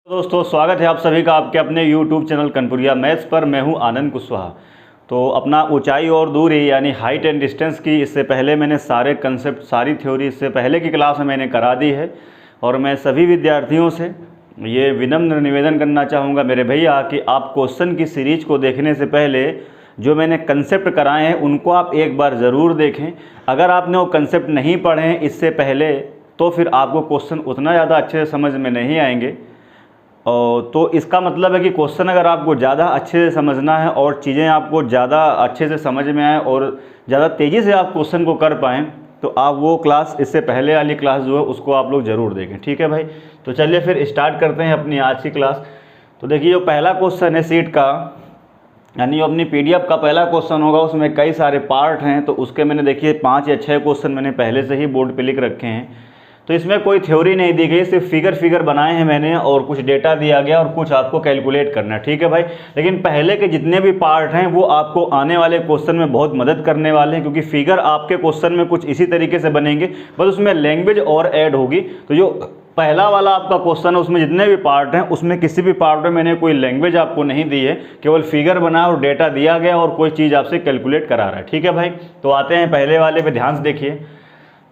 दोस्तों स्वागत है आप सभी का आपके अपने YouTube चैनल कनपुरिया मैथ्स पर। मैं हूं आनंद कुशवाहा। तो अपना ऊंचाई और दूरी यानी हाइट एंड डिस्टेंस की इससे पहले मैंने सारे कंसेप्ट सारी थ्योरी इससे पहले की क्लास में मैंने करा दी है। और मैं सभी विद्यार्थियों से ये विनम्र निवेदन करना चाहूँगा मेरे भैया कि आप क्वेश्चन की सीरीज़ को देखने से पहले जो मैंने कंसेप्ट कराए हैं उनको आप एक बार ज़रूर देखें। अगर आपने वो कंसेप्ट नहीं पढ़े हैं इससे पहले तो फिर आपको क्वेश्चन उतना ज़्यादा अच्छे से समझ में नहीं आएंगे। तो इसका मतलब है कि क्वेश्चन अगर आपको ज़्यादा अच्छे से समझना है और चीज़ें आपको ज़्यादा अच्छे से समझ में आए और ज़्यादा तेज़ी से आप क्वेश्चन को कर पाएँ तो आप वो क्लास इससे पहले वाली क्लास जो है उसको आप लोग ज़रूर देखें। ठीक है भाई, तो चलिए फिर स्टार्ट करते हैं अपनी आज की क्लास। तो देखिए जो पहला क्वेश्चन है सीट का यानी जो अपनी PDF का पहला क्वेश्चन होगा उसमें कई सारे पार्ट हैं। तो उसके मैंने देखिए 5 या 6 क्वेश्चन मैंने पहले से ही बोर्ड पे लिख रखे हैं। तो इसमें कोई थ्योरी नहीं दी गई, सिर्फ फिगर बनाए हैं मैंने और कुछ डेटा दिया गया और कुछ आपको कैलकुलेट करना है। ठीक है भाई, लेकिन पहले के जितने भी पार्ट हैं वो आपको आने वाले क्वेश्चन में बहुत मदद करने वाले हैं, क्योंकि फिगर आपके क्वेश्चन में कुछ इसी तरीके से बनेंगे, बस उसमें लैंग्वेज और ऐड होगी। तो जो पहला वाला आपका क्वेश्चन है उसमें जितने भी पार्ट हैं उसमें किसी भी पार्ट में मैंने कोई लैंग्वेज आपको नहीं दी है, केवल फिगर बना और डेटा दिया गया और कोई चीज़ आपसे कैलकुलेट करा रहा है। ठीक है भाई, तो आते हैं पहले वाले पे, ध्यान से देखिए।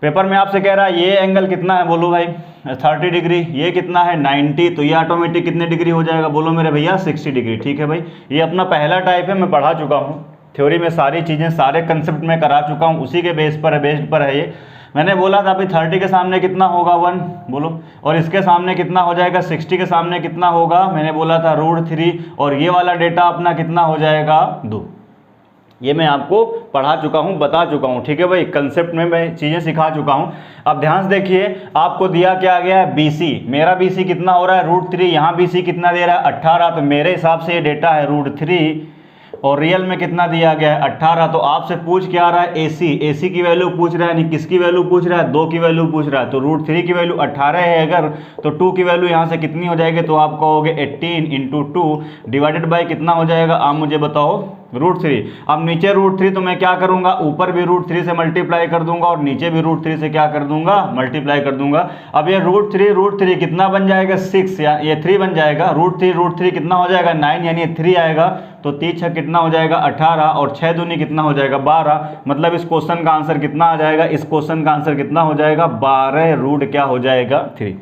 पेपर में आपसे कह रहा है ये एंगल कितना है, बोलो भाई 30 डिग्री, ये कितना है 90, तो ये ऑटोमेटिक कितने डिग्री हो जाएगा, बोलो मेरे भैया 60 डिग्री। ठीक है भाई, ये अपना पहला टाइप है, मैं पढ़ा चुका हूँ थ्योरी में, सारी चीज़ें सारे कंसेप्ट में करा चुका हूँ, उसी के बेस्ड पर है ये। मैंने बोला था अभी 30 के सामने कितना होगा 1, बोलो, और इसके सामने कितना हो जाएगा 60 के सामने कितना होगा, मैंने बोला था √3, और ये वाला डेटा अपना कितना हो जाएगा 2। ये मैं आपको पढ़ा चुका हूँ, बता चुका हूँ। ठीक है भाई, कंसेप्ट में मैं चीज़ें सिखा चुका हूँ। अब ध्यान से देखिए, आपको दिया क्या गया है BC, मेरा BC कितना हो रहा है √3, यहाँ BC कितना दे रहा है 18, तो मेरे हिसाब से ये डेटा है √3 और रियल में कितना दिया गया है 18। तो आपसे पूछ क्या रहा है AC की वैल्यू पूछ रहा है, यानी किसकी वैल्यू पूछ रहा है, 2 की वैल्यू पूछ रहा है। तो √3 की वैल्यू 18 है अगर, तो 2 की वैल्यू यहाँ से कितनी हो जाएगी, तो आप कहोगे 18 × 2 डिवाइडेड बाई कितना हो जाएगा, आप मुझे बताओ √3। अब नीचे √3 तो मैं क्या करूंगा, ऊपर भी √3 से मल्टीप्लाई कर दूंगा और नीचे भी √3 से क्या कर दूंगा, मल्टीप्लाई कर दूंगा। अब ये √3 कितना बन जाएगा 6, या ये 3 बन जाएगा, √3 कितना हो जाएगा 9, यानी 3 आएगा, तो 3 6 कितना हो जाएगा 18 और 6 दूनी कितना हो जाएगा 12। मतलब इस क्वेश्चन का आंसर कितना आ जाएगा, इस क्वेश्चन का आंसर कितना हो जाएगा 12 क्या हो जाएगा 3।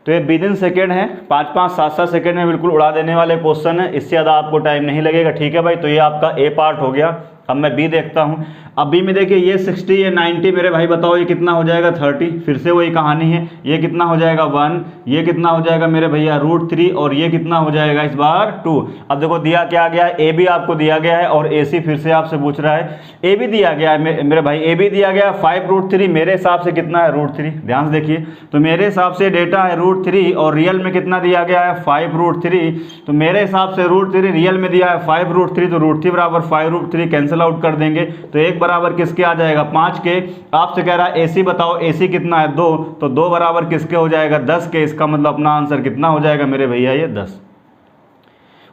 तो ये विदिन सेकेंड है, 5-5 7-7 सेकेंड में बिल्कुल उड़ा देने वाले क्वेश्चन है, इससे ज़्यादा आपको टाइम नहीं लगेगा। ठीक है भाई, तो ये आपका A पार्ट हो गया। अब मैं B देखता हूँ। अब B में देखिए ये 60 ये 90, मेरे भाई बताओ ये कितना हो जाएगा 30, फिर से वही कहानी है, ये कितना हो जाएगा 1, ये कितना हो जाएगा मेरे भैया √3 और ये कितना हो जाएगा इस बार 2। अब देखो दिया क्या गया है, AB आपको दिया गया है और AC फिर से आपसे पूछ रहा है, AB दिया गया है मेरे भाई, AB दिया गया है 5√3, मेरे हिसाब से कितना है √3, ध्यान से देखिए। तो मेरे हिसाब से डेटा है √3 और रियल में कितना दिया गया है 5√3, तो मेरे हिसाब से √3 रियल में दिया है 5√3, तो √3 बराबर 5√3 कैंसिल आउट कर देंगे, तो 1 बराबर किसके आ जाएगा 5 के। आपसे कह रहा है AC बताओ, AC कितना है 2, तो 2 बराबर किसके हो जाएगा 10 के। इसका मतलब अपना आंसर कितना हो जाएगा मेरे भैया ये 10।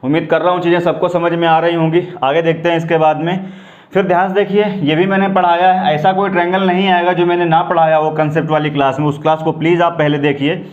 उम्मीद कर रहा हूँ चीज़ें सबको समझ में आ रही होंगी। आगे देखते हैं इसके बाद में। फिर ध्यान से देखिए, ये भी मैंने पढ़ाया है, ऐसा कोई ट्रायंगल नहीं आएगा जो मैंने ना पढ़ाया वो कंसेप्ट वाली क्लास में, उस क्लास को प्लीज़ आप पहले देखिए।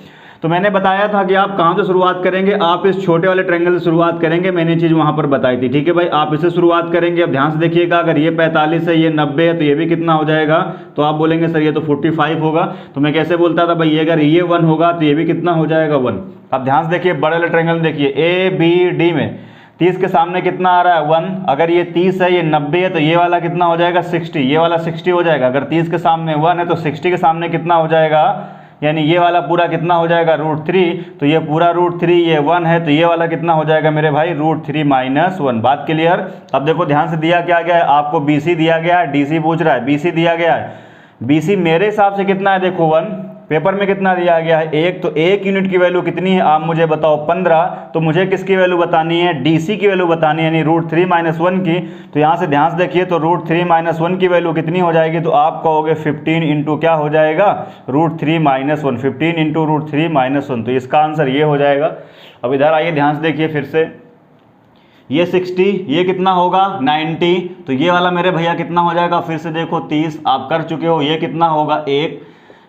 तो मैंने बताया था कि आप कहाँ से शुरुआत करेंगे, आप इस छोटे वाले ट्रायंगल से शुरुआत करेंगे, मैंने चीज़ वहाँ पर बताई थी। ठीक है भाई, आप इससे शुरुआत करेंगे। अब ध्यान से देखिएगा, अगर ये 45 है ये 90 है तो ये भी कितना हो जाएगा, तो आप बोलेंगे सर ये तो 45 होगा। तो मैं कैसे बोलता था भाई, अगर ये 1 होगा तो ये भी कितना हो जाएगा 1। अब ध्यान से देखिए, बड़े वाले ट्रायंगल देखिए ABD में 30 के सामने कितना आ रहा है 1, अगर ये 30 है ये 90 है तो ये वाला कितना हो जाएगा 60, ये वाला 60 हो जाएगा। अगर 30 के सामने 1 है तो 60 के सामने कितना हो जाएगा, यानी ये वाला पूरा कितना हो जाएगा √3, तो ये पूरा √3, ये 1 है तो ये वाला कितना हो जाएगा मेरे भाई √3 - 1। बात क्लियर। अब देखो ध्यान से दिया क्या गया है, आपको BC दिया गया है, DC पूछ रहा है, BC दिया गया है। BC मेरे हिसाब से कितना है, देखो 1, पेपर में कितना दिया गया है 1, तो 1 यूनिट की वैल्यू कितनी है आप मुझे बताओ 15, तो मुझे किसकी वैल्यू बतानी है DC की वैल्यू बतानी है, यानी √3 - 1 की। तो यहाँ से ध्यान से देखिए, तो √3 - 1 की वैल्यू कितनी हो जाएगी, तो आप कहोगे 15 इंटू क्या हो जाएगा √3 - 1, 15 इंटू √3 - 1, तो इसका आंसर ये हो जाएगा। अब इधर आइए ध्यान से देखिए, फिर से ये 60, ये कितना होगा 90, तो ये वाला मेरे भैया कितना हो जाएगा, फिर से देखो 30 आप कर चुके हो, ये कितना होगा 1,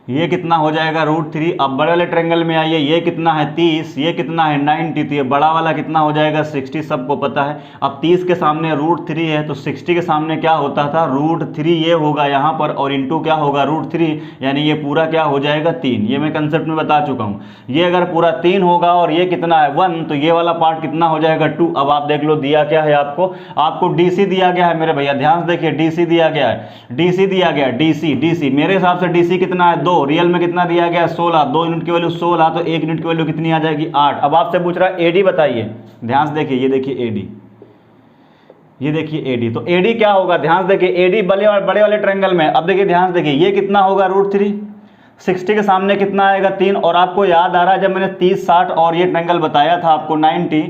ये कितना हो जाएगा √3। अब बड़े वाले ट्रायंगल में आइए, ये कितना है 30, ये कितना है 90, तो ये बड़ा वाला कितना हो जाएगा 60, सबको पता है। अब 30 के सामने √3 है तो 60 के सामने क्या होता था √3, ये होगा यहाँ पर, और इंटू क्या होगा √3, यानी ये पूरा क्या हो जाएगा 3। ये मैं कंसेप्ट में बता चुका हूँ। ये अगर पूरा 3 होगा और ये कितना है 1, तो ये वाला पार्ट कितना हो जाएगा 2। अब आप देख लो दिया क्या है आपको DC दिया गया है मेरे भैया, ध्यान से देखिए DC दिया गया है, DC दिया गया है, DC मेरे हिसाब से DC कितना है 2, रियल में कितना दिया गया है 16, 2 यूनिट की वैल्यू 16, तो 1 यूनिट की वैल्यू कितनी आ जाएगी 8। अब आपसे पूछ रहा है AD बताइए, ध्यान से देखिए, ये देखिए AD, ये देखिए AD, तो AD क्या होगा ध्यान से देखिए, AD बड़े वाले ट्रायंगल में। अब देखिए ध्यान से देखिए, ये कितना होगा √3, 60 के सामने कितना आएगा 3, और आपको याद आ रहा है जब मैंने 30, 60 और ये ट्रायंगल बताया था आपको 90,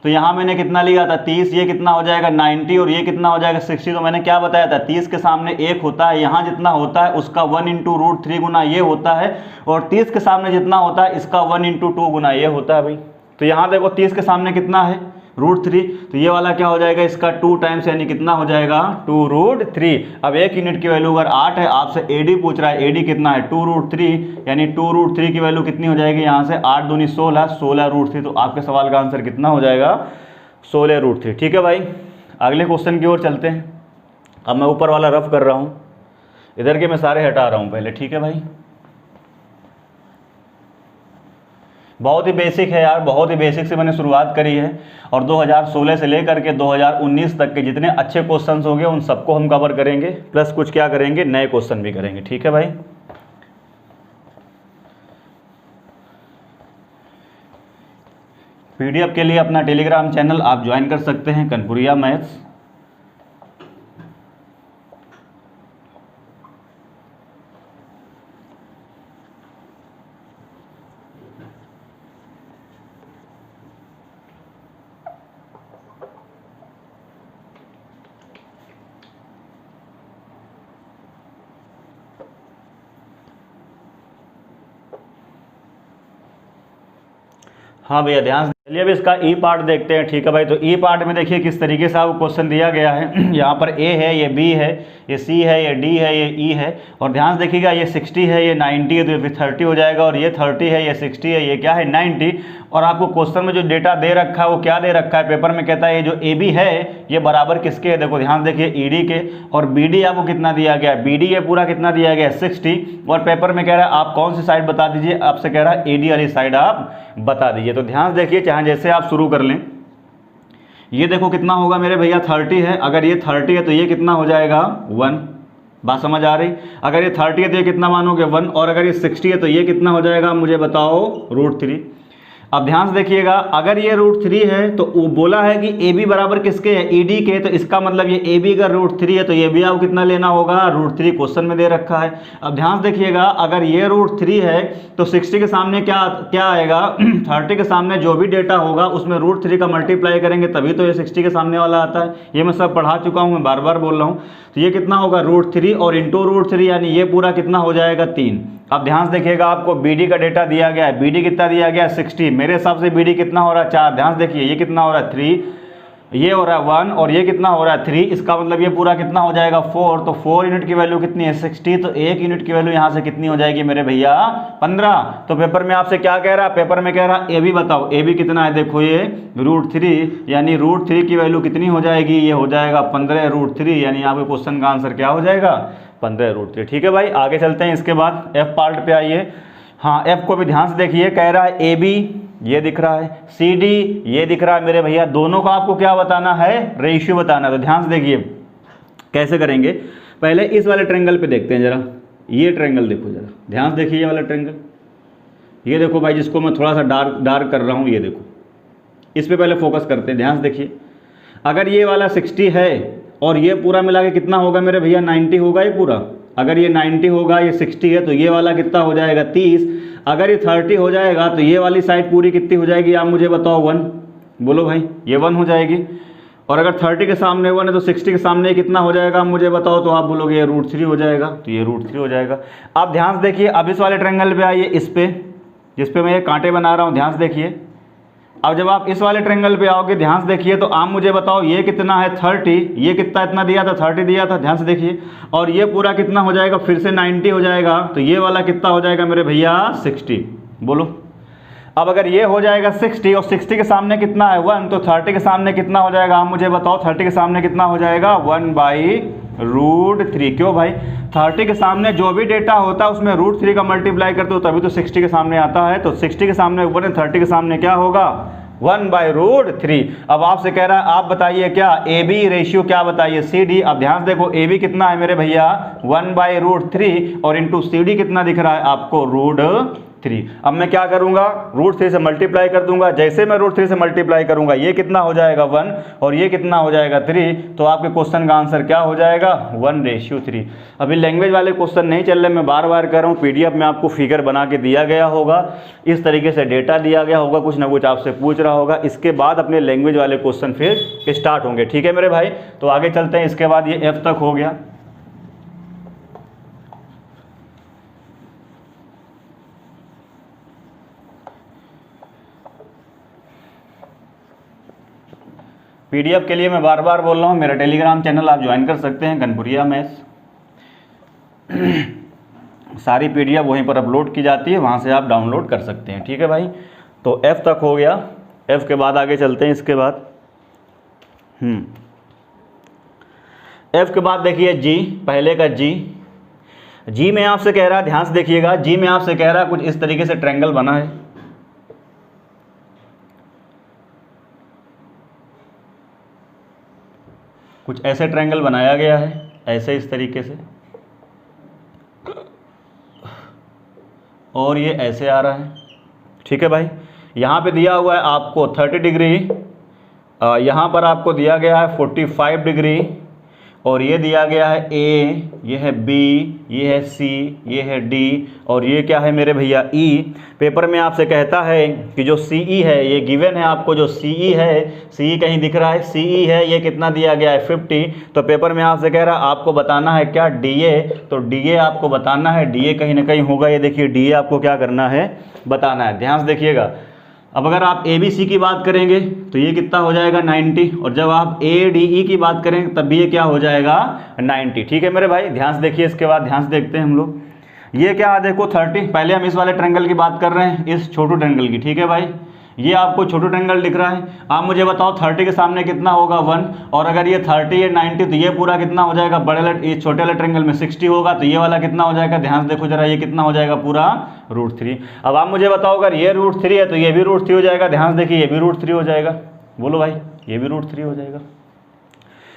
तो यहाँ मैंने कितना लिया था 30, ये कितना हो जाएगा 90, और ये कितना हो जाएगा 60। तो मैंने क्या बताया था 30 के सामने 1 होता है, यहाँ जितना होता है उसका 1 × √3 गुना ये होता है, और 30 के सामने जितना होता है इसका 1 × 2 गुना ये होता है भाई। तो यहाँ देखो 30 के सामने कितना है √3, तो ये वाला क्या हो जाएगा इसका 2 टाइम्स, यानी कितना हो जाएगा 2√3। अब 1 यूनिट की वैल्यू अगर 8 है, आपसे AD पूछ रहा है, AD कितना है 2√3, यानी 2√3 की वैल्यू कितनी हो जाएगी यहाँ से 8 दूनी 16, 16√3। तो आपके सवाल का आंसर कितना हो जाएगा 16√3। ठीक है भाई, अगले क्वेश्चन की ओर चलते हैं। अब मैं ऊपर वाला रफ कर रहा हूँ, इधर के मैं सारे हटा रहा हूँ पहले। ठीक है भाई, बहुत ही बेसिक है यार, बहुत ही बेसिक से मैंने शुरुआत करी है, और 2016 से लेकर के 2019 तक के जितने अच्छे क्वेश्चंस होंगे उन सबको हम कवर करेंगे, प्लस कुछ क्या करेंगे नए क्वेश्चन भी करेंगे। ठीक है भाई, PDF के लिए अपना टेलीग्राम चैनल आप ज्वाइन कर सकते हैं, कनपुरिया मैथ्स। हाँ भैया ध्यान से चलिए, अब इसका ई पार्ट देखते हैं। ठीक है भाई, तो ई पार्ट में देखिए किस तरीके से आपको क्वेश्चन दिया गया है। यहाँ पर A है, ये B है, ये C है, ये D है, ये E है, और ध्यान से देखिएगा ये 60 है, ये 90 है, तो ये फिर 30 हो जाएगा, और ये 30 है, ये 60 है, ये क्या है 90। और आपको क्वेश्चन में जो डेटा दे रखा है वो क्या दे रखा है, पेपर में कहता है ये जो AB है ये बराबर किसके है, देखो ध्यान देखिए ED के, और BD आपको कितना दिया गया है, BD ये पूरा कितना दिया गया है 60, और पेपर में कह रहा है आप कौन सी साइड बता दीजिए, आपसे कह रहा है AD वाली साइड आप बता दीजिए। तो ध्यान देखिए, चाहे जैसे आप शुरू कर लें, ये देखो कितना होगा मेरे भैया 30 है, अगर ये 30 है तो ये कितना हो जाएगा 1, बात समझ आ रही। अगर ये 30 है तो ये कितना मानोगे 1, और अगर ये 60 है तो ये कितना हो जाएगा मुझे बताओ √3। अब ध्यान से देखिएगा, अगर ये √3 है तो वो बोला है कि AB बराबर किसके है ED के, तो इसका मतलब ये AB का √3 है, तो ये भी आपको कितना लेना होगा √3, क्वेश्चन में दे रखा है। अब ध्यान से देखिएगा, अगर ये √3 है तो 60 के सामने क्या आएगा 30 के सामने जो भी डेटा होगा उसमें √3 का मल्टीप्लाई करेंगे तभी तो ये 60 के सामने वाला आता है। ये मैं सब पढ़ा चुका हूँ, मैं बार बार बोल रहा हूँ। तो ये कितना होगा √3 और इंटू √3, यानी ये पूरा कितना हो जाएगा 3। अब ध्यान से देखिएगा, आपको BD का डेटा दिया गया है, BD कितना दिया गया है 60, मेरे हिसाब से BD कितना हो रहा है 4, ध्यान से देखिए ये कितना हो रहा है 3, ये हो रहा है 1, और ये कितना हो रहा है 3, इसका मतलब ये पूरा कितना हो जाएगा 4। तो 4 यूनिट की वैल्यू कितनी है 60, तो 1 यूनिट की वैल्यू यहाँ से कितनी हो जाएगी मेरे भैया 15। तो पेपर में आपसे क्या कह रहा है, पेपर में कह रहा है AB बताओ, AB कितना है, देखो ये √3, यानी √3 की वैल्यू कितनी हो जाएगी, ये हो जाएगा 15√3, यानी आपके क्वेश्चन का आंसर क्या हो जाएगा 15√3। ठीक है भाई, आगे चलते हैं। इसके बाद F पार्ट पे आइए। हाँ, F को भी ध्यान से देखिए, कह रहा है AB ये दिख रहा है, CD ये दिख रहा है मेरे भैया, दोनों का आपको क्या बताना है, रेशियो बताना है। तो ध्यान से देखिए कैसे करेंगे, पहले इस वाले ट्रायंगल पे देखते हैं जरा, ये ट्रायंगल देखो जरा, ध्यान से देखिए ये वाला ट्रायंगल, ये देखो भाई, जिसको मैं थोड़ा सा डार्क कर रहा हूँ, ये देखो, इस पे पहले फोकस करते हैं। ध्यान से देखिए, अगर ये वाला 60 है और ये पूरा मिला के कितना होगा मेरे भैया 90 होगा ये पूरा, अगर ये 90 होगा, ये 60 है, तो ये वाला कितना हो जाएगा 30। अगर ये 30 हो जाएगा तो ये वाली साइड पूरी कितनी हो जाएगी, आप मुझे बताओ 1, बोलो भाई, ये 1 हो जाएगी। और अगर 30 के सामने 1 है तो 60 के सामने कितना हो जाएगा, आप मुझे बताओ, तो आप बोलोगे ये √3 हो जाएगा, तो ये √3 हो जाएगा। आप ध्यान से देखिए, अब इस वाले ट्रायंगल पे आइए, इस पे जिस पे मैं ये कांटे बना रहा हूँ, ध्यान से देखिए, अब जब आप इस वाले ट्रायंगल पे आओगे, ध्यान से देखिए, तो आप मुझे बताओ ये कितना है 30, ये कितना इतना दिया था 30 दिया था, ध्यान से देखिए, और ये पूरा कितना हो जाएगा, फिर से 90 हो जाएगा, तो ये वाला कितना हो जाएगा मेरे भैया 60। बोलो अब अगर ये हो जाएगा 60 और 60 के सामने कितना है 1, तो 30 के सामने कितना हो जाएगा, आप मुझे बताओ 30 के सामने कितना हो जाएगा 1/√3। क्यों भाई, 30 के सामने जो भी डेटा होता है उसमें √3 का मल्टीप्लाई करते हो तभी तो 60 के सामने आता है। तो 60 के सामने 1 30 के सामने क्या होगा 1/√3। अब आपसे कह रहा है आप बताइए क्या ए बी रेशियो क्या बताइए सी डी। अब ध्यान से देखो ए बी कितना है मेरे भैया 1/√3 और इंटू सी डी कितना दिख रहा है आपको √3। अब मैं क्या करूंगा √3 से मल्टीप्लाई कर दूंगा। जैसे मैं √3 से मल्टीप्लाई करूंगा ये कितना हो जाएगा 1 और ये कितना हो जाएगा 3, तो आपके क्वेश्चन का आंसर क्या हो जाएगा 1/3। अभी लैंग्वेज वाले क्वेश्चन नहीं चल रहे, मैं बार बार कर रहा हूँ, पीडीएफ में आपको फिगर बना के दिया गया होगा, इस तरीके से डेटा दिया गया होगा, कुछ ना कुछ आपसे पूछ रहा होगा, इसके बाद अपने लैंग्वेज वाले क्वेश्चन फिर स्टार्ट होंगे। ठीक है मेरे भाई, तो आगे चलते हैं। इसके बाद ये एफ तक हो गया। पीडीएफ के लिए मैं बार बार बोल रहा हूँ, मेरा टेलीग्राम चैनल आप ज्वाइन कर सकते हैं कनपुरिया मैथ्स। सारी पीडीएफ वहीं पर अपलोड की जाती है, वहाँ से आप डाउनलोड कर सकते हैं। ठीक है भाई, तो एफ तक हो गया। एफ के बाद आगे चलते हैं। इसके बाद एफ के बाद देखिए जी, पहले का जी में आपसे कह रहा है, ध्यान से देखिएगा, जी में आपसे कह रहा है कुछ इस तरीके से ट्रायंगल बना है, कुछ ऐसे ट्रायंगल बनाया गया है, ऐसे इस तरीके से, और ये ऐसे आ रहा है। ठीक है भाई, यहाँ पे दिया हुआ है आपको 30 डिग्री, यहाँ पर आपको दिया गया है 45 डिग्री, और ये दिया गया है ए, ये है बी, ये है सी, ये है डी, और ये क्या है मेरे भैया ई। पेपर में आपसे कहता है कि जो सी ई है, ये गिवन है आपको, जो सी ई है, सी ई कहीं दिख रहा है, सी ई है, ये कितना दिया गया है 50। तो पेपर में आपसे कह रहा है आपको बताना है क्या डी ए, तो डी ए आपको बताना है, डी ए कहीं ना कहीं होगा, ये देखिए डी ए आपको क्या करना है बताना है। ध्यान से देखिएगा, अब अगर आप ए बी सी की बात करेंगे तो ये कितना हो जाएगा 90, और जब आप ए डी ई की बात करेंगे तब भी ये क्या हो जाएगा 90। ठीक है मेरे भाई, ध्यान से देखिए। इसके बाद ध्यान से देखते हैं हम लोग, ये क्या है देखो 30, पहले हम इस वाले ट्रायंगल की बात कर रहे हैं, इस छोटू ट्रायंगल की। ठीक है भाई, ये आपको छोटू ट्रायंगल दिख रहा है, आप मुझे बताओ 30 के सामने कितना होगा 1, और अगर ये 30 ये 90 तो ये पूरा कितना हो जाएगा बड़े वाले, ये छोटे वाले ट्रायंगल में 60 होगा, तो ये वाला कितना हो जाएगा, ध्यान से देखो जरा, ये कितना हो जाएगा पूरा √3। अब आप मुझे बताओ अगर ये √3 है तो ये भी √3 हो जाएगा, ध्यान से देखिए ये भी √3 हो जाएगा। बोलो भाई, ये भी √3 हो जाएगा।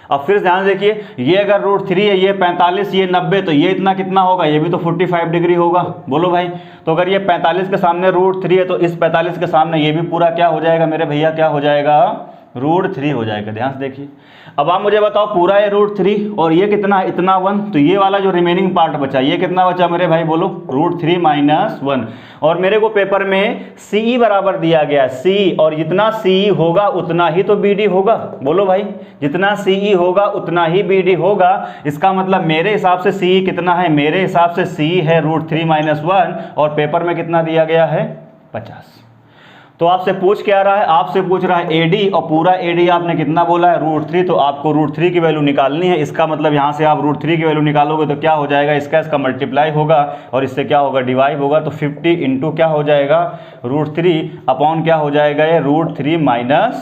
अब फिर ध्यान देखिए, ये अगर √3 है, ये 45, ये 90, तो ये इतना कितना होगा, ये भी तो 45 डिग्री होगा। बोलो भाई, तो अगर ये 45 के सामने √3 है तो इस 45 के सामने ये भी पूरा क्या हो जाएगा मेरे भैया, क्या हो जाएगा √3 हो जाएगा। ध्यान से देखिए, अब आप मुझे बताओ पूरा ये √3 और ये कितना, इतना 1, तो ये वाला जो रिमेनिंग पार्ट बचा, ये कितना बचा मेरे भाई, बोलो √3 - 1। और मेरे को पेपर में सी बराबर दिया गया, सी, और जितना सी होगा उतना ही तो बी डी होगा। बोलो भाई, जितना सी होगा उतना ही बी डी होगा। इसका मतलब मेरे हिसाब से सी कितना है, मेरे हिसाब से सी है √3 - 1, और पेपर में कितना दिया गया है 50। तो आपसे पूछ क्या रहा है, आपसे पूछ रहा है एडी, और पूरा एडी आपने कितना बोला है √3, तो आपको √3 की वैल्यू निकालनी है। इसका मतलब यहाँ से आप √3 की वैल्यू निकालोगे तो क्या हो जाएगा, इसका मल्टीप्लाई होगा और इससे क्या होगा डिवाइड होगा, तो 50 इंटू क्या हो जाएगा √3 अपॉन क्या हो जाएगा ये √3 -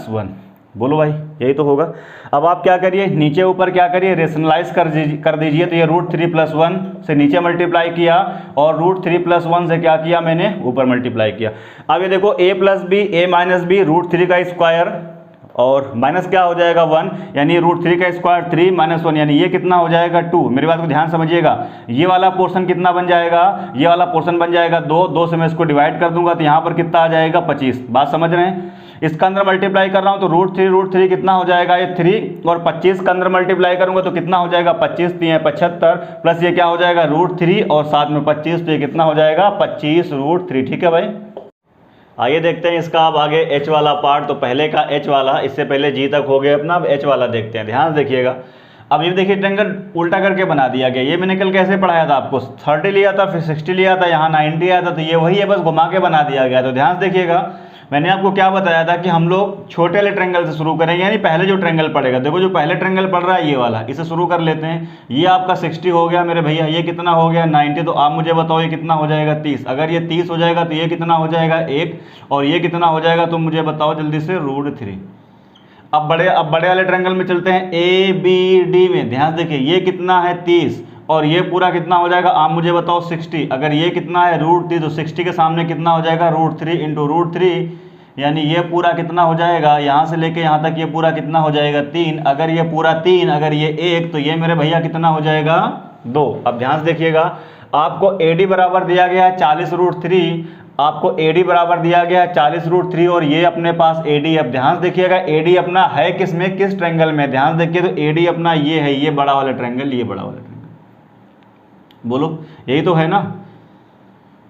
1। बोलो भाई, यही तो होगा। अब आप क्या करिए, नीचे ऊपर क्या करिए, रेशनलाइज कर दीजिए। तो ये √3 + 1 से नीचे मल्टीप्लाई किया, और √3 + 1 से क्या किया मैंने, ऊपर मल्टीप्लाई किया। अब ये देखो a + b, a - b √3 का स्क्वायर, और माइनस क्या हो जाएगा 1, यानी √3 का स्क्वायर 3 - 1, यानी ये कितना हो जाएगा 2। मेरी बात को ध्यान समझिएगा, ये वाला पोर्शन कितना बन जाएगा, ये वाला पोर्शन बन जाएगा 2 से मैं इसको डिवाइड कर दूंगा, तो यहाँ पर कितना आ जाएगा 25। बात समझ रहे हैं, इसका अंदर मल्टीप्लाई कर रहा हूँ तो √3 कितना हो जाएगा ये 3, और 25 का अंदर मल्टीप्लाई करूंगा तो कितना हो जाएगा 25 3 है 75, प्लस ये क्या हो जाएगा √3 और साथ में 25, तो ये कितना हो जाएगा 25 √3। ठीक है भाई, आइए देखते हैं इसका अब आगे एच वाला पार्ट। तो पहले का एच वाला, इससे पहले जी तक हो गया अपना, अब एच वाला देखते हैं। ध्यान से देखिएगा, अब ये देखिए ट्रायंगल उल्टा करके बना दिया गया। ये मैंने कल कैसे पढ़ाया था आपको, 30 लिया था, फिर 60 लिया था, यहाँ 90 आया था, तो ये वही है, बस घुमा के बना दिया गया। तो ध्यान से देखिएगा, मैंने आपको क्या बताया था कि हम लोग छोटे वाले ट्रायंगल से शुरू करेंगे, यानी पहले जो ट्रायंगल पड़ेगा, देखो जो पहले ट्रायंगल पड़ रहा है ये वाला, इसे शुरू कर लेते हैं। ये आपका 60 हो गया मेरे भैया, ये कितना हो गया 90, तो आप मुझे बताओ ये कितना हो जाएगा 30। अगर ये 30 हो जाएगा तो ये कितना हो जाएगा 1, और ये कितना हो जाएगा तो मुझे बताओ जल्दी से, √3। अब बड़े वाले ट्रायंगल में चलते हैं, ABD में ध्यान देखिए, ये कितना है 30 और ये पूरा कितना हो जाएगा, आप मुझे बताओ 60। अगर ये कितना है √3 तो 60 के सामने कितना हो जाएगा √3 इंटू √3, यानी ये पूरा कितना हो जाएगा, यहाँ से लेके यहाँ तक ये पूरा कितना हो जाएगा 3। अगर ये पूरा 3, अगर ये 1, तो ये मेरे भैया कितना हो जाएगा 2। अब ध्यान से देखिएगा, आपको AD बराबर दिया गया है 40√3, आपको AD बराबर दिया गया है 40√3 और ये अपने पास AD। अब ध्यान से देखिएगा AD अपना है किस में, किस ट्रायंगल में, ध्यान से देखिए तो AD अपना ये है, ये बड़ा वाला ट्रायंगल, ये बड़ा वाला ट्रायंगल, बोलो यही तो है ना।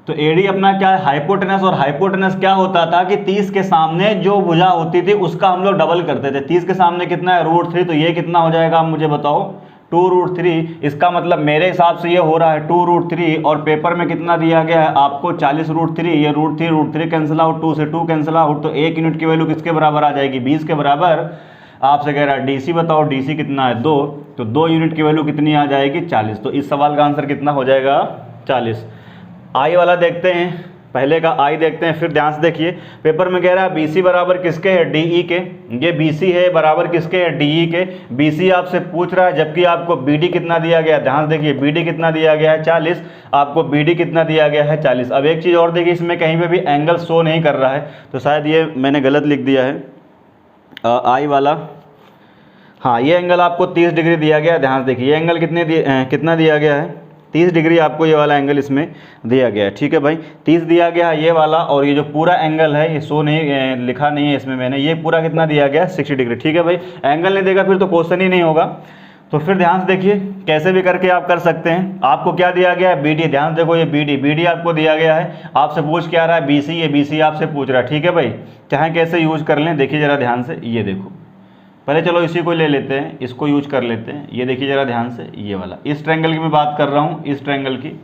तो AD अपना क्या है, हाइपोटेनस, और हाइपोटेनस क्या होता था कि 30 के सामने जो भुजा होती थी उसका हम लोग डबल करते थे। 30 के सामने कितना है √3, तो ये कितना हो जाएगा आप मुझे बताओ 2√3। इसका मतलब मेरे हिसाब से ये हो रहा है 2√3, और पेपर में कितना दिया गया है आपको 40√3, ये √3 कैंसिल आउट, 2 से 2 कैंसिल आउट, तो 1 यूनिट की वैल्यू किसके बराबर आ जाएगी 20 के बराबर। आपसे कह रहा है DC बताओ, DC कितना है 2, तो 2 यूनिट की वैल्यू कितनी आ जाएगी 40। तो इस सवाल का आंसर कितना हो जाएगा 40। I वाला देखते हैं, पहले का I देखते हैं, फिर ध्यान से देखिए, पेपर में कह रहा है BC बराबर किसके है DE के, ये BC है बराबर किसके है DE के। BC आपसे पूछ रहा है, जबकि आपको BD कितना दिया गया है, ध्यान से देखिए BD कितना दिया गया है 40, आपको BD कितना दिया गया है 40। अब एक चीज़ और देखिए, इसमें कहीं पे भी एंगल शो नहीं कर रहा है, तो शायद ये मैंने गलत लिख दिया है I वाला। हाँ, ये एंगल आपको 30 डिग्री दिया गया है, ध्यान से देखिए ये एंगल कितना दिया गया है 30 डिग्री, आपको ये वाला एंगल इसमें दिया गया है। ठीक है भाई, 30 दिया गया है ये वाला, और ये जो पूरा एंगल है ये शो नहीं लिखा नहीं है इसमें मैंने, ये पूरा कितना दिया गया है 60 डिग्री। ठीक है भाई, एंगल नहीं देगा फिर तो क्वेश्चन ही नहीं होगा। तो फिर ध्यान से देखिए, कैसे भी करके आप कर सकते हैं। आपको क्या दिया गया है BD, ध्यान देखो ये BD आपको दिया गया है, आपसे पूछ क्या रहा है BC, ये BC आपसे पूछ रहा है। ठीक है भाई, चाहे कैसे यूज कर लें, देखिए ज़रा ध्यान से, ये देखो पहले चलो इसी को ले लेते हैं, इसको यूज कर लेते हैं। ये देखिए ज़रा ध्यान से, ये वाला इस ट्रायंगल की मैं बात कर रहा हूँ, इस ट्रायंगल की,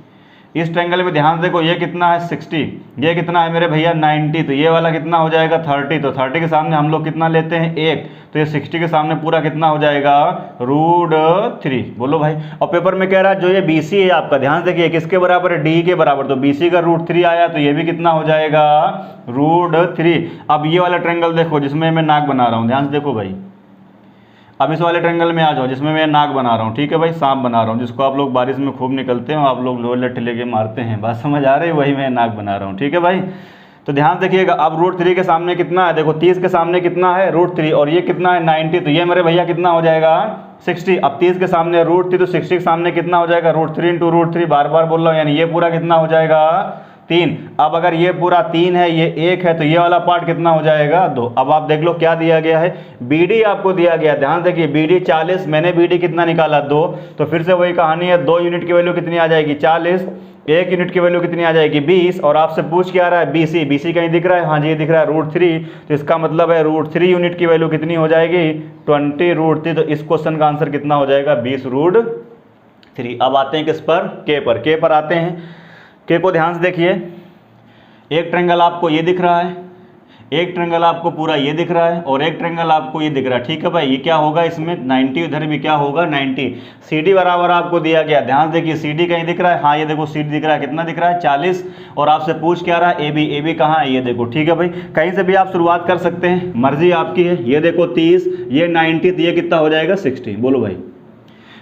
इस ट्रायंगल में ध्यान देखो, ये कितना है 60, ये कितना है मेरे भैया 90, तो ये वाला कितना हो जाएगा 30, तो 30 के सामने हम लोग कितना लेते हैं 1, तो ये 60 के सामने पूरा कितना हो जाएगा √3। बोलो भाई। और पेपर में कह रहा है जो ये BC है आपका, ध्यान देखिए किसके बराबर है DE के बराबर, तो BC का √3 आया, तो ये भी कितना हो जाएगा √3। अब ये वाला ट्रायंगल देखो जिसमें मैं नाक बना रहा हूँ, ध्यान से देखो भाई, अब इस वाले ट्रायंगल में आ जाओ जिसमें मैं नाक बना रहा हूँ। ठीक है भाई, सांप बना रहा हूँ, जिसको आप लोग बारिश में खूब निकलते हो, आप लोग लोहे लट्ठे लेके मारते हैं, बात समझ आ रही है, वही मैं नाक बना रहा हूँ। ठीक है भाई, तो ध्यान देखिएगा, अब √3 के सामने कितना है, देखो 30 के सामने कितना है √3, और ये कितना है 90, तो ये मेरे भैया कितना हो जाएगा 60। अब 30 के सामने √3, तो 60 के सामने कितना हो जाएगा √3 इंटू √3, बार बार बोल रहा हूँ, यानी ये पूरा कितना हो जाएगा 3। अब अगर ये पूरा 3 है, ये 1 है, तो ये वाला पार्ट कितना हो जाएगा 2। अब आप देख लो क्या दिया गया है, BD आपको दिया गया, ध्यान देखिए BD 40, मैंने BD कितना निकाला 2, तो फिर से वही कहानी है, 2 यूनिट की वैल्यू कितनी आ जाएगी 40, 1 यूनिट की वैल्यू कितनी आ जाएगी 20, और आपसे पूछ क्या रहा है BC कहीं दिख रहा है, हाँ जी ये दिख रहा है √3, तो इसका मतलब है √3 यूनिट की वैल्यू कितनी हो जाएगी 20√3। तो इस क्वेश्चन का आंसर कितना हो जाएगा 20√3। अब आते हैं किस पर, K पर आते हैं। K को ध्यान से देखिए, एक ट्रायंगल आपको ये दिख रहा है, एक ट्रायंगल आपको पूरा ये दिख रहा है, और एक ट्रायंगल आपको ये दिख रहा है। ठीक है भाई, ये क्या होगा इसमें 90, इधर भी क्या होगा 90। CD बराबर आपको दिया गया, ध्यान देखिए CD कहीं दिख रहा है, हाँ ये देखो CD दिख रहा है, कितना दिख रहा है 40, और आपसे पूछ क्या रहा है AB कहाँ है, ये देखो। ठीक है भाई, कहीं से भी आप शुरुआत कर सकते हैं, मर्जी आपकी है। ये देखो 30, ये 90, तो ये कितना हो जाएगा 60। बोलो भाई,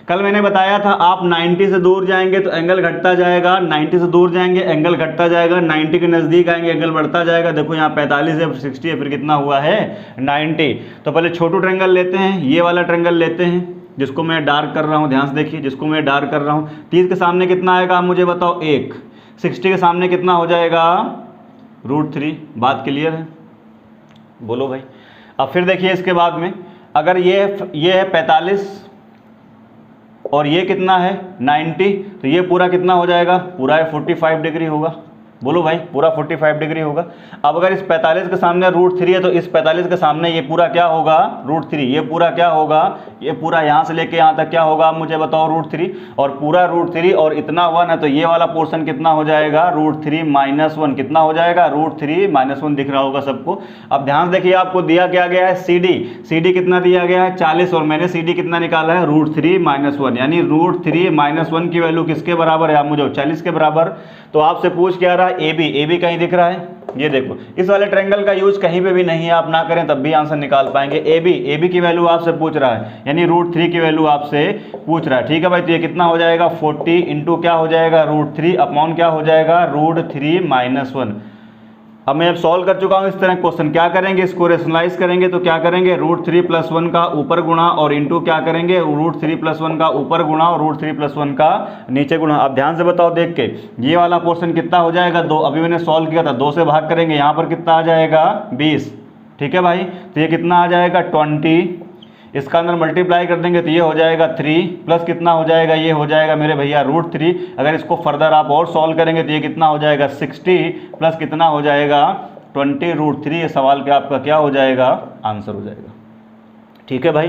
कल मैंने बताया था आप 90 से दूर जाएंगे तो एंगल घटता जाएगा, 90 से दूर जाएंगे एंगल घटता जाएगा, 90 के नज़दीक आएंगे एंगल बढ़ता जाएगा। देखो यहाँ 45 है, 60 है, फिर कितना हुआ है 90। तो पहले छोटू ट्रायंगल लेते हैं, ये वाला ट्रायंगल लेते हैं जिसको मैं डार्क कर रहा हूँ, ध्यान से देखिए जिसको मैं डार्क कर रहा हूँ। 30 के सामने कितना आएगा आप मुझे बताओ 1, 60 के सामने कितना हो जाएगा √3। बात क्लियर है, बोलो भाई। अब फिर देखिए इसके बाद में, अगर ये है 45 और ये कितना है 90, तो ये पूरा कितना हो जाएगा, पूरा है 45 डिग्री होगा। बोलो भाई, पूरा 45 डिग्री होगा। अब अगर इस 45 के सामने √3 है तो इस 45 के सामने ये पूरा क्या होगा, √3। ये पूरा क्या होगा, ये पूरा यहाँ से लेके यहाँ तक क्या होगा, आप मुझे बताओ, √3। और पूरा √3 और इतना 1 है तो ये वाला पोर्शन कितना हो जाएगा, √3 - 1। कितना हो जाएगा, √3 - 1 दिख रहा होगा सबको। अब ध्यान से देखिए, आपको दिया क्या गया है, CD कितना दिया गया है, 40, और मैंने CD कितना निकाला है, √3 - 1, यानी √3 - 1 की वैल्यू किसके बराबर है, आप मुझे 40 के बराबर। तो आपसे पूछ क्या रहा है, AB कहीं दिख रहा है, ये देखो, इस वाले ट्रायंगल का यूज कहीं पे भी नहीं है, आप ना करें तब भी आंसर निकाल पाएंगे। AB की वैल्यू आपसे पूछ रहा है, यानी √3 की वैल्यू आपसे पूछ रहा है, ठीक है भाई। तो ये कितना हो जाएगा, 40 इंटू क्या हो जाएगा, √3 अपॉन क्या हो जाएगा, √3 - 1। अब मैं सॉल्व कर चुका हूं इस तरह क्वेश्चन। क्या करेंगे, इसको रेशनलाइज करेंगे तो क्या करेंगे, √3 + 1 का ऊपर गुणा और इंटू क्या करेंगे, √3 + 1 का ऊपर गुणा और √3 + 1 का नीचे गुणा। अब ध्यान से बताओ देख के, ये वाला पोर्शन कितना हो जाएगा, 2। अभी मैंने सॉल्व किया था, 2 से भाग करेंगे, यहाँ पर कितना आ जाएगा, 20, ठीक है भाई। तो ये कितना आ जाएगा, 20। इसका अंदर मल्टीप्लाई कर देंगे तो ये हो जाएगा 3, प्लस कितना हो जाएगा, ये हो जाएगा मेरे भैया √3। अगर इसको फर्दर आप और सॉल्व करेंगे तो ये कितना हो जाएगा, 60 प्लस कितना हो जाएगा, 20 √3। ये सवाल का आपका क्या हो जाएगा, आंसर हो जाएगा, ठीक है भाई।